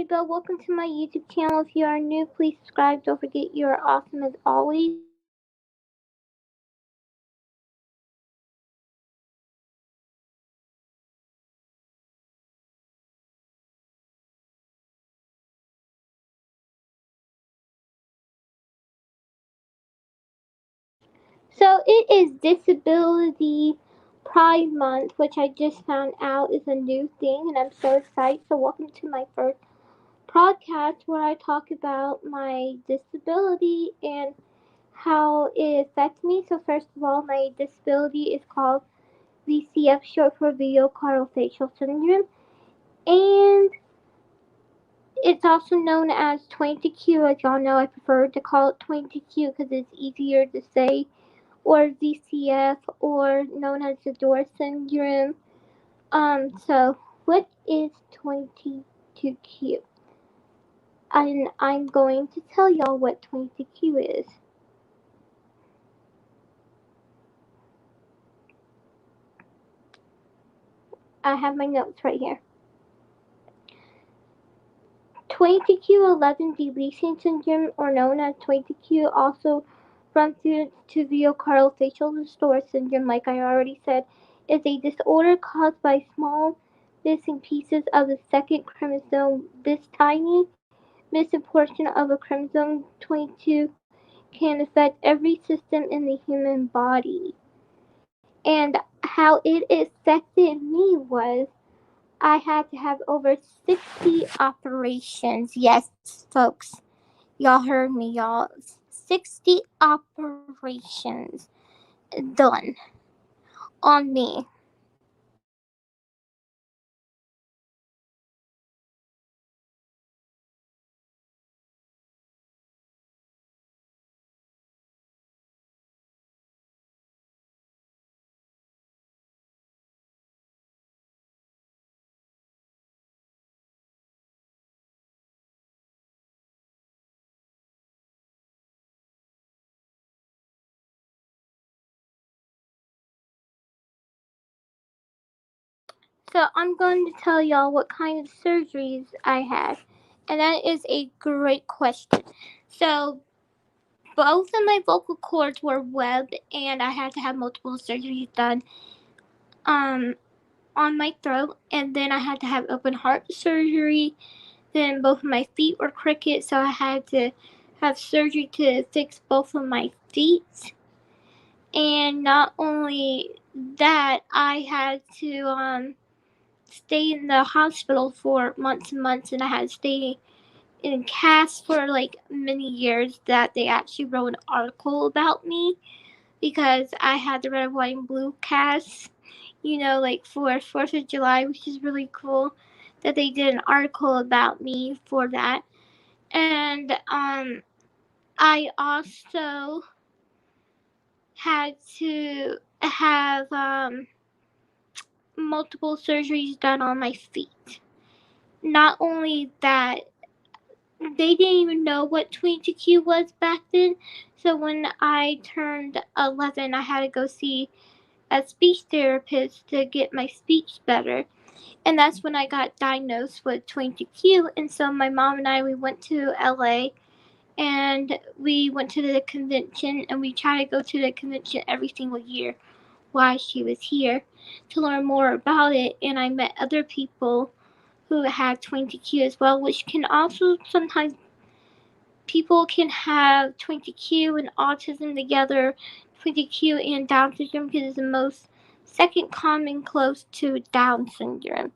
Bell. Welcome to my YouTube channel. If you are new, please subscribe. Don't forget you are awesome as always. So it is Disability Pride Month, which I just found out is a new thing, and I'm so excited. So welcome to my first podcast where I talk about my disability and how it affects me. So first of all, my disability is called VCF, short for video facial syndrome, and it's also known as 20Q. As y'all know, I prefer to call it 20Q because it's easier to say, or VCF, or known as the Door syndrome. So what is 22Q? And I'm going to tell y'all what 22Q is. I have my notes right here. 20q11 deletion syndrome, or known as 20Q, also runs through to veocardial distortion syndrome, like I already said, is a disorder caused by small missing pieces of the second chromosome. This tiny missing portion of a chromosome 22 can affect every system in the human body. And how it affected me was I had to have over 60 operations. Yes, folks, y'all heard me, y'all. 60 operations done on me. So I'm going to tell y'all what kind of surgeries I had. And that is a great question. So both of my vocal cords were webbed, and I had to have multiple surgeries done um, on my throat. And then I had to have open heart surgery. Then both of my feet were crooked, so I had to have surgery to fix both of my feet. And not only that, I had to stay in the hospital for months and months, and I had to stay in cast for like many years. That they actually wrote an article about me because I had the red, white, and blue cast. Like for 4th of July, which is really cool. That they did an article about me for that, and I also had to have multiple surgeries done on my feet. Not only that, they didn't even know what 22Q was back then. So when I turned 11, I had to go see a speech therapist to get my speech better. And that's when I got diagnosed with 22Q. And so my mom and I, we went to LA, and we went to the convention, and we try to go to the convention every single year while she was here to learn more about it. And I met other people who had 20Q as well, which can also sometimes people can have 20Q and autism together, 20Q and Down syndrome, because it's the most second common close to Down syndrome.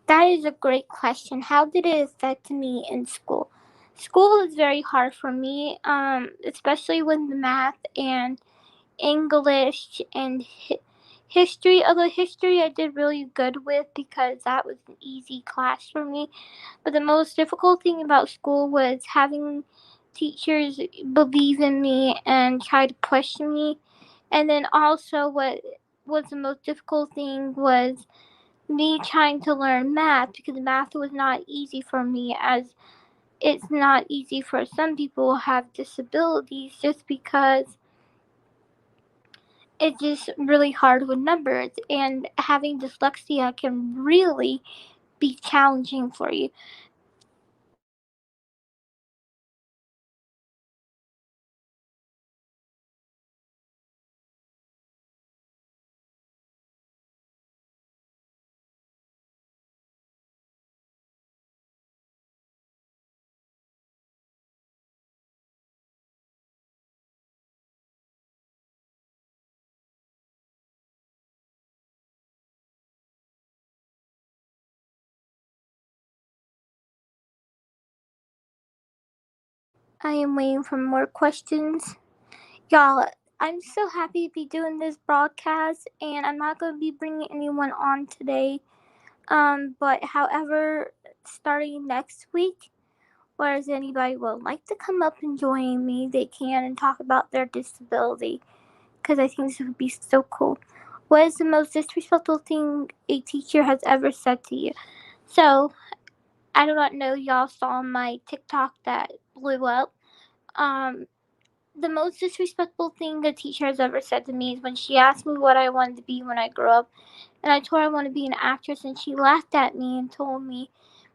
That is a great question. How did it affect me in school? School is very hard for me, especially with the math and English and history. Although history I did really good with because that was an easy class for me. But the most difficult thing about school was having teachers believe in me and try to push me. And then also, what was the most difficult thing was me trying to learn math, because math was not easy for me, as it's not easy for some people who have disabilities, just because it's just really hard with numbers, and having dyslexia can really be challenging for you. I am waiting for more questions. Y'all, I'm so happy to be doing this broadcast, and I'm not going to be bringing anyone on today. But however, starting next week, or if anybody would like to come up and join me, they can and talk about their disability, because I think this would be so cool. What is the most disrespectful thing a teacher has ever said to you? So, I do not know y'all saw my TikTok that blew up. Um, the most disrespectful thing a teacher has ever said to me is when she asked me what I wanted to be when I grew up, and I told her I want to be an actress, and she laughed at me and told me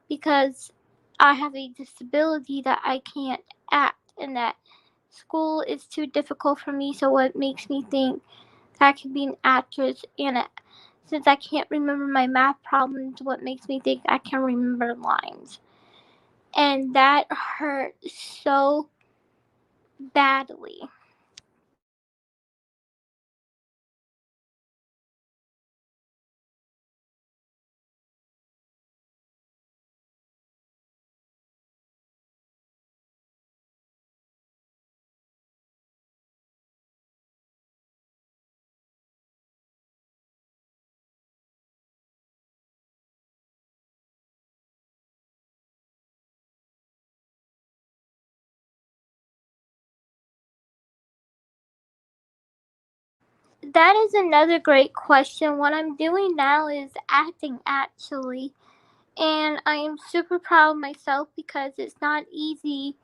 because I have a disability that I can't act, and that school is too difficult for me, so what makes me think that I can be an actress, and since I can't remember my math problems, what makes me think I can remember lines. And that hurt so badly. That is another great question. What I'm doing now is acting, actually. And I am super proud of myself because it's not easy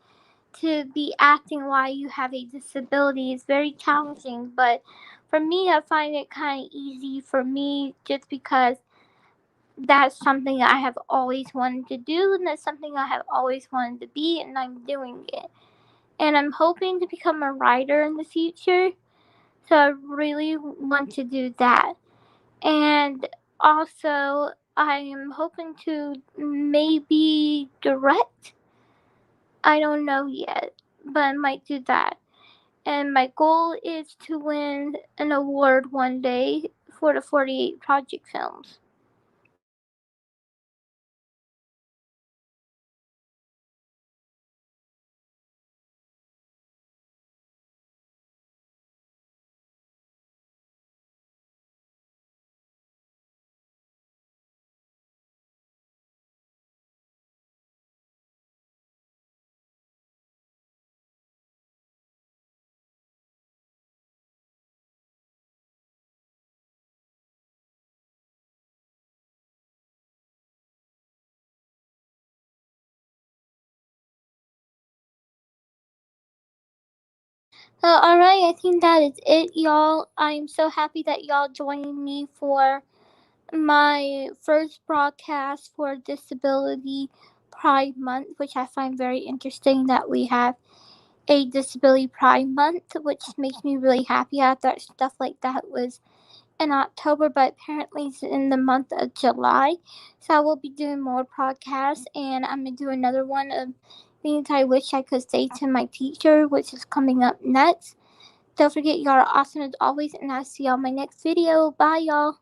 to be acting while you have a disability. It's very challenging. But for me, I find it kind of easy for me just because that's something I have always wanted to do, and that's something I have always wanted to be, and I'm doing it. And I'm hoping to become a writer in the future. So I really want to do that. And also, I am hoping to maybe direct. I don't know yet, but I might do that. And my goal is to win an award one day for the 48 Project films. Alright, I think that is it, y'all. I'm so happy that y'all joined me for my first broadcast for Disability Pride Month, which I find very interesting that we have a Disability Pride Month, which makes me really happy. I thought stuff like that was in October, but apparently it's in the month of July. So I will be doing more podcasts, and I'm gonna do another one of things I wish I could say to my teacher, which is coming up next. Don't forget, y'all are awesome as always, and I'll see y'all in my next video. Bye, y'all.